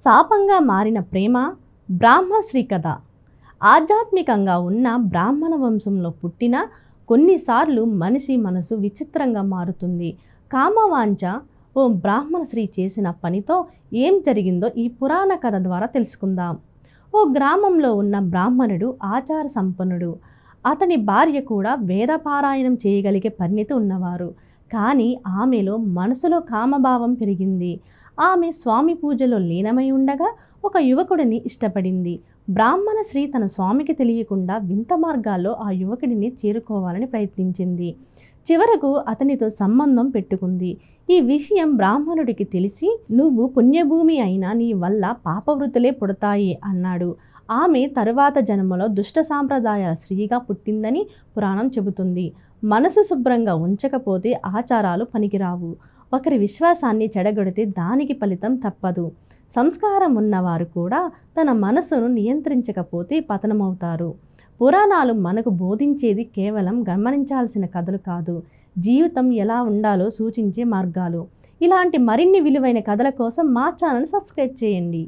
శాపంగా మారిన ప్రేమ బ్రాహ్మశ్రీ కథ. ఆధ్యాత్మికంగా ఉన్న బ్రాహ్మణ వంశంలో పుట్టిన కొన్నిసార్లు మనిషి మనసు విచిత్రంగా మారుతుంది. కామవాంఛ ఓ బ్రాహ్మణశ్రీ చేసిన పనితో ఏం జరిగిందో ఈ పురాణ కథ ద్వారా తెలుసుకుందాం. ఓ గ్రామంలో ఉన్న బ్రాహ్మణుడు ఆచార సంపన్నుడు. అతని భార్య కూడా వేదపారాయణం చేయగలిగే పరిణితి ఉన్నవారు. కానీ ఆమెలో మనసులో కామభావం పెరిగింది. ఆమె స్వామి పూజలో లీనమై ఉండగా ఒక యువకుడిని ఇష్టపడింది. బ్రాహ్మణ స్త్రీ తన స్వామికి తెలియకుండా వింత మార్గాల్లో ఆ యువకుడిని చేరుకోవాలని ప్రయత్నించింది. చివరకు అతనితో సంబంధం పెట్టుకుంది. ఈ విషయం బ్రాహ్మణుడికి తెలిసి, నువ్వు పుణ్యభూమి అయినా నీ వల్ల పాపవృత్తులే పుడతాయి అన్నాడు. ఆమె తరువాత జన్మలో దుష్ట సాంప్రదాయాల స్త్రీగా పుట్టిందని పురాణం చెబుతుంది. మనసు శుభ్రంగా ఉంచకపోతే ఆచారాలు పనికిరావు. ఒకరి విశ్వాసాన్ని చెడగొడితే దానికి ఫలితం తప్పదు. సంస్కారం ఉన్నవారు కూడా తన మనసును నియంత్రించకపోతే పతనమవుతారు. పురాణాలు మనకు బోధించేది కేవలం గమనించాల్సిన కథలు కాదు, జీవితం ఎలా ఉండాలో సూచించే మార్గాలు. ఇలాంటి మరిన్ని విలువైన కథల కోసం మా ఛానల్ సబ్స్క్రైబ్ చేయండి.